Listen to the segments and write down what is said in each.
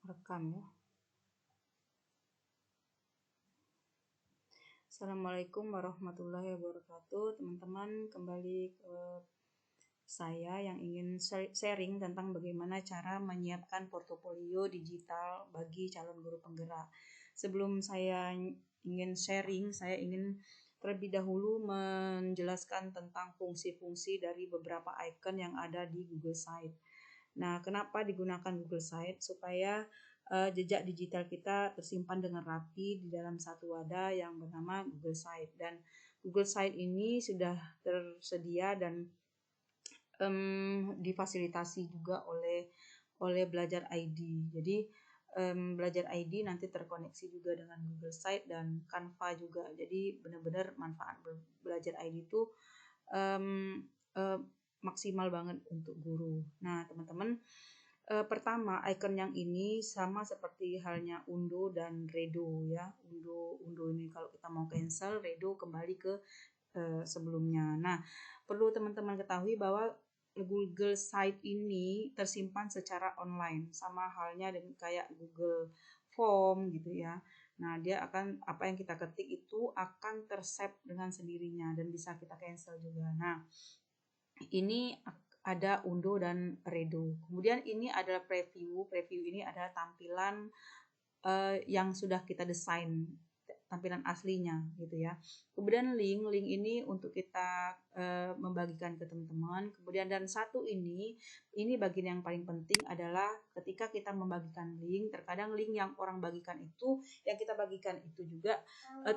rekam ya. Assalamualaikum warahmatullahi wabarakatuh, teman-teman. Kembali ke saya yang ingin sharing tentang bagaimana cara menyiapkan portofolio digital bagi calon guru penggerak. Sebelum saya ingin sharing, saya ingin terlebih dahulu menjelaskan tentang fungsi-fungsi dari beberapa icon yang ada di Google Site. Nah, kenapa digunakan Google Site? Supaya jejak digital kita tersimpan dengan rapi di dalam satu wadah yang bernama Google Site. Dan Google Site ini sudah tersedia dan difasilitasi juga oleh Belajar ID. Jadi Belajar ID nanti terkoneksi juga dengan Google Site dan Canva juga. Jadi benar-benar manfaat Belajar ID itu maksimal banget untuk guru. Nah, teman-teman, pertama icon yang ini sama seperti halnya Undo dan Redo ya. Undo ini kalau kita mau cancel, Redo kembali ke sebelumnya. Nah, perlu teman-teman ketahui bahwa Google Site ini tersimpan secara online, sama halnya dengan kayak Google Form gitu ya. Nah, dia akan, apa yang kita ketik itu akan tersave dengan sendirinya dan bisa kita cancel juga. Nah, ini ada Undo dan Redo. Kemudian ini adalah preview. Preview ini adalah tampilan yang sudah kita desain, tampilan aslinya gitu ya. Kemudian link ini untuk kita membagikan ke teman-teman. Kemudian dan satu ini bagian yang paling penting adalah ketika kita membagikan link, terkadang link yang orang bagikan itu, yang kita bagikan itu juga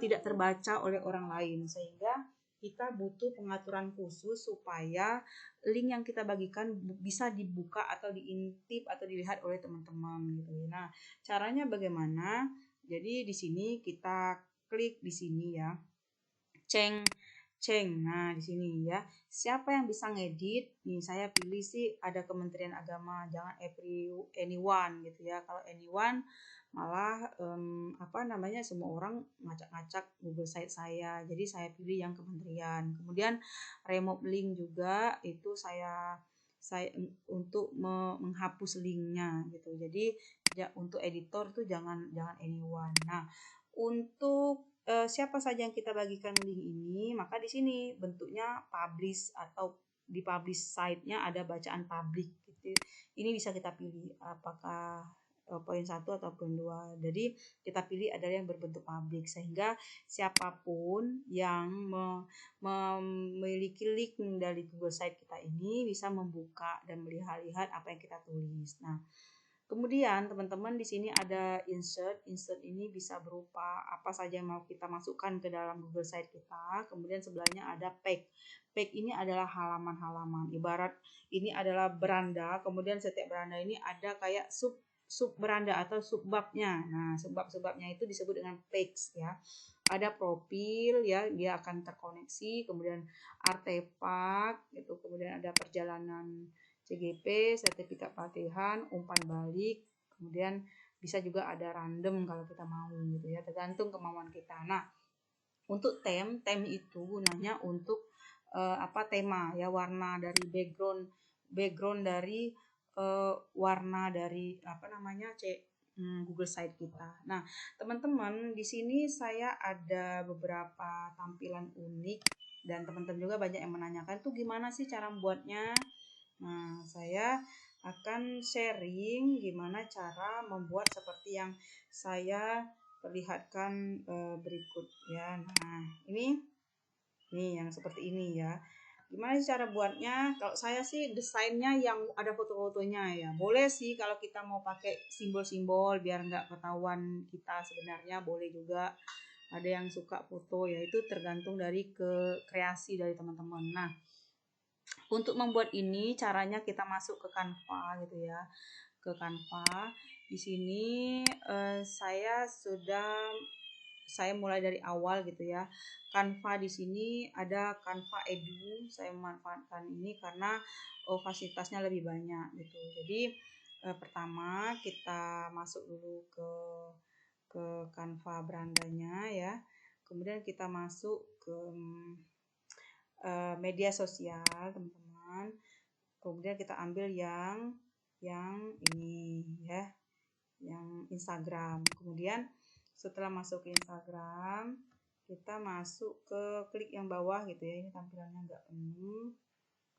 tidak terbaca oleh orang lain, sehingga kita butuh pengaturan khusus supaya link yang kita bagikan bisa dibuka atau diintip atau dilihat oleh teman-teman gitu. Nah, caranya bagaimana? Jadi di sini kita klik di sini ya. Ceng. Nah, di sini ya. Siapa yang bisa ngedit? Nih, saya pilih sih ada Kementerian Agama, jangan anyone gitu ya. Kalau anyone malah semua orang ngacak-ngacak Google Site saya. Jadi saya pilih yang kementerian. Kemudian remove link juga itu saya untuk menghapus linknya gitu. Jadi untuk editor tuh jangan anyone. Nah, untuk siapa saja yang kita bagikan link ini, maka di sini bentuknya publish atau di publish site-nya ada bacaan public gitu. Ini bisa kita pilih apakah poin 1 atau poin 2. Jadi kita pilih adalah yang berbentuk publik, sehingga siapapun yang memiliki link dari Google Site kita ini bisa membuka dan melihat apa yang kita tulis. Nah, kemudian teman-teman di sini ada insert. Insert ini bisa berupa apa saja yang mau kita masukkan ke dalam Google Site kita. Kemudian sebelahnya ada page. Page ini adalah halaman-halaman. Ibarat ini adalah beranda, kemudian setiap beranda ini ada kayak sub beranda atau subbabnya. Nah, subbab-subbabnya itu disebut dengan page ya. Ada profil ya, dia akan terkoneksi, kemudian artefak itu, kemudian ada perjalanan CGP, sertifikat pelatihan, umpan balik, kemudian bisa juga ada random kalau kita mau gitu ya, tergantung kemauan kita. Nah, untuk theme itu gunanya untuk tema ya, warna dari background dari warna dari Google Site kita. Nah, teman-teman, di sini saya ada beberapa tampilan unik dan teman-teman juga banyak yang menanyakan tuh gimana sih cara membuatnya. Nah, saya akan sharing gimana cara membuat seperti yang saya perlihatkan berikut ya. Nah, ini yang seperti ini ya. Gimana sih cara buatnya? Kalau saya sih desainnya yang ada foto-fotonya ya. Boleh sih kalau kita mau pakai simbol-simbol biar nggak ketahuan kita sebenarnya, boleh juga. Ada yang suka foto ya, itu tergantung dari kreasi dari teman-teman. Nah, untuk membuat ini caranya kita masuk ke Canva gitu ya. Ke Canva. Di sini saya mulai dari awal gitu ya. Canva di sini ada Canva Edu. Saya memanfaatkan ini karena fasilitasnya lebih banyak gitu. Jadi pertama kita masuk dulu ke Canva berandanya ya. Kemudian kita masuk ke media sosial, teman-teman. Kemudian kita ambil yang ini ya. Yang Instagram. Kemudian setelah masuk ke Instagram, kita masuk ke klik yang bawah gitu ya. Ini tampilannya nggak penuh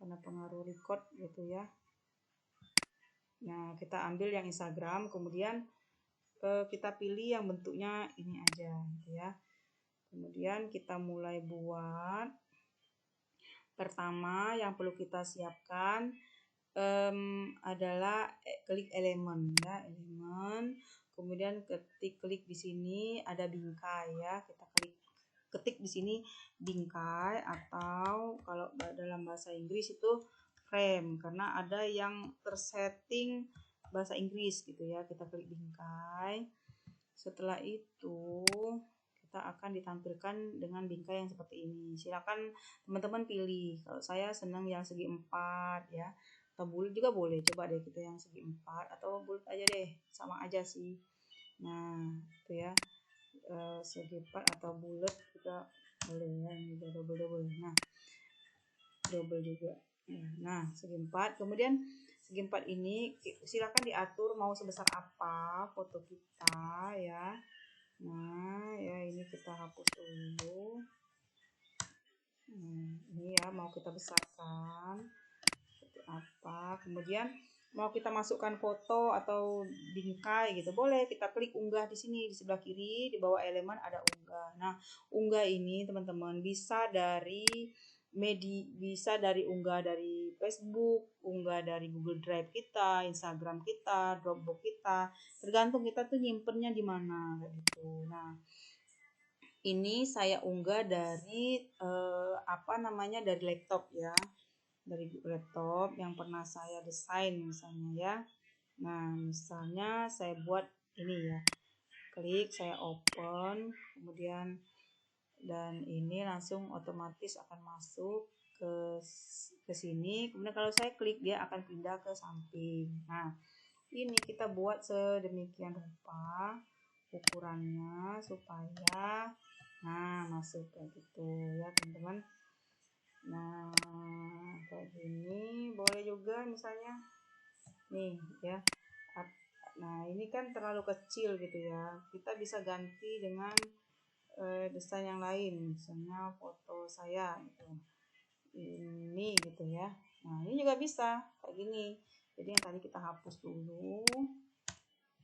karena pengaruh record gitu ya. Nah, kita ambil yang Instagram, kemudian kita pilih yang bentuknya ini aja gitu ya. Kemudian kita mulai buat. Pertama yang perlu kita siapkan adalah klik elemen ya, elemen. Kemudian klik di sini ada bingkai ya. Kita ketik di sini bingkai, atau kalau dalam bahasa Inggris itu frame, karena ada yang tersetting bahasa Inggris gitu ya. Kita klik bingkai. Setelah itu kita akan ditampilkan dengan bingkai yang seperti ini. Silakan teman-teman pilih. Kalau saya senang yang segi 4 ya. Atau bulat juga boleh. Coba deh kita yang segi 4 atau bulat aja deh. Sama aja sih. Nah, itu ya. Segi 4 atau bulat kita boleh ya. Ini udah double. Nah, double juga. Nah, segi 4. Kemudian segi 4 ini silakan diatur mau sebesar apa foto kita ya. Nah, ya ini kita hapus dulu. Ini ya mau kita besarkan seperti apa. Kemudian mau kita masukkan foto atau bingkai gitu, boleh kita klik unggah di sini di sebelah kiri di bawah elemen ada unggah. Nah, unggah ini teman-teman bisa dari unggah dari Facebook, unggah dari Google Drive kita, Instagram kita, Dropbox kita, tergantung kita tuh nyimpennya di mana kayak gitu. Nah, ini saya unggah dari dari laptop ya, dari laptop yang pernah saya desain misalnya ya. Nah, misalnya saya buat ini ya, klik saya open, kemudian dan ini langsung otomatis akan masuk ke sini. Kemudian kalau saya klik dia akan pindah ke samping. Nah, ini kita buat sedemikian rupa ukurannya supaya masuk kayak gitu ya teman-teman. Nah, kayak gini boleh juga misalnya nih ya. Nah, ini kan terlalu kecil gitu ya. Kita bisa ganti dengan desain yang lain, misalnya foto saya gitu, ini gitu ya. Nah, ini juga bisa kayak gini. Jadi yang tadi kita hapus dulu,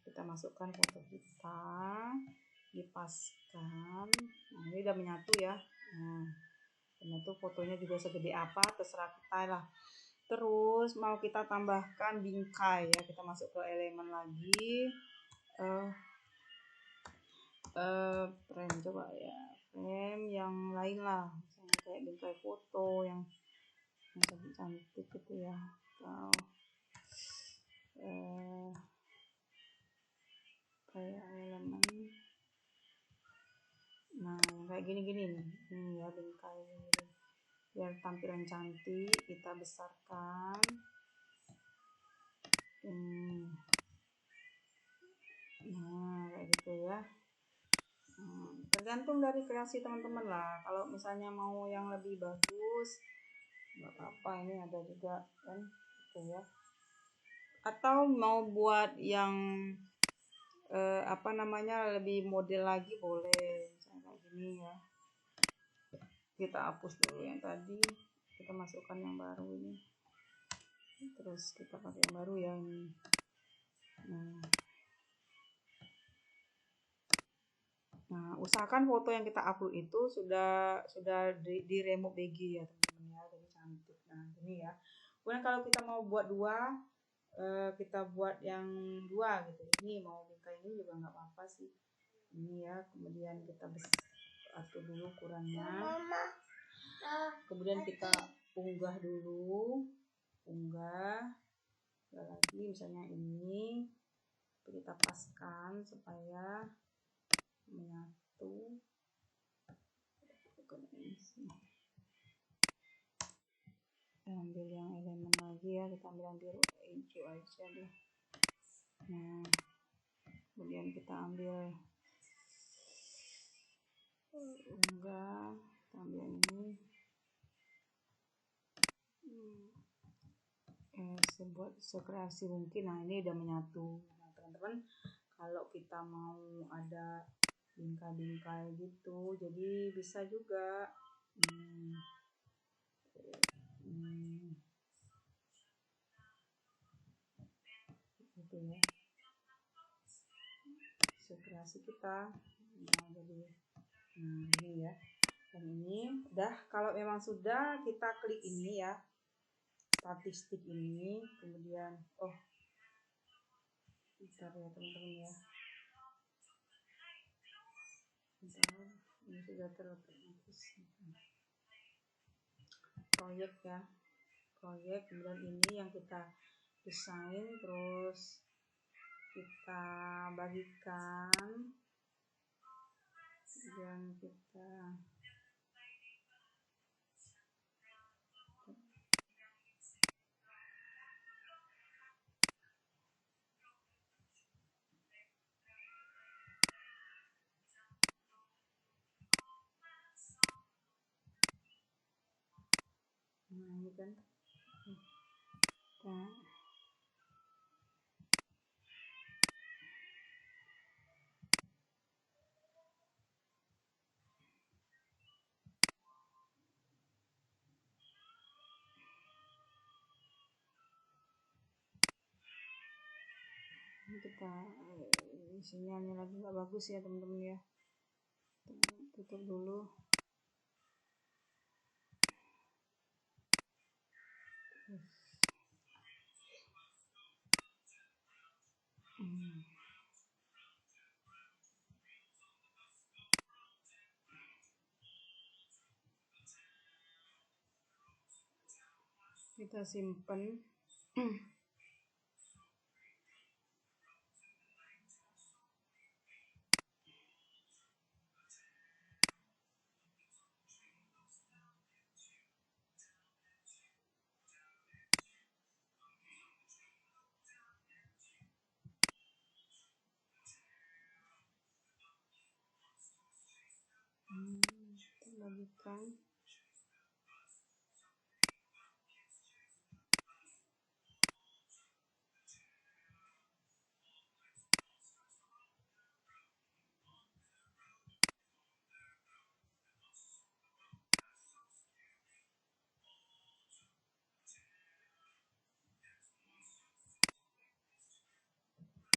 kita masukkan foto kita, dipaskan. Nah, ini udah menyatu ya. Nah, menyatu, fotonya juga segede apa terserah kita lah. Terus mau kita tambahkan bingkai ya, kita masuk ke elemen lagi. Frame coba ya, frame yang lain lah, misalnya kayak bingkai foto yang cantik gitu ya, atau kayak elemen. Nah, kayak gini nih, ini ya bingkai ini. Biar tampilan cantik, kita besarkan. Nah, kayak gitu ya. Tergantung dari kreasi teman-teman lah. Kalau misalnya mau yang lebih bagus, nggak apa-apa, ini ada juga kan gitu ya. Atau mau buat yang lebih model lagi boleh, misalnya kayak gini ya. Kita hapus dulu yang tadi, kita masukkan yang baru ini, terus kita pakai yang baru ya ini. Nah, usahakan foto yang kita upload itu sudah di remove BG ya teman-teman ya, jadi cantik. Nah, ini ya. Kemudian kalau kita mau buat dua, kita buat yang dua gitu. Ini mau bingkai ini juga nggak apa-apa sih. Ini ya, kemudian kita atur dulu ukurannya. Kemudian kita unggah dulu, lagi misalnya ini, kita paskan supaya menyatu. Ambil yang elemen lagi ya, kita ambil hijau aja deh. Nah, kemudian kita ambil unggah, kita ambil ini, sebuat sekreasi mungkin. Nah, ini udah menyatu. Nah, teman-teman, kalau kita mau ada bingkai-bingkai gitu, jadi bisa juga. Hmm, hmm, gitu ya, kreasi kita. Nah, jadi ini ya. Dan ini udah, kalau memang sudah, kita klik ini ya, statistik ini, kemudian bentar ya teman-teman ya, bentar, ini sudah terotomatis proyek ya, proyek. Kemudian ini yang kita desain, terus kita bagikan, dan kita ini kan kita sinyalnya lagi nggak bagus ya teman-teman ya, tutup dulu. Kita simpen. Kita bagikan.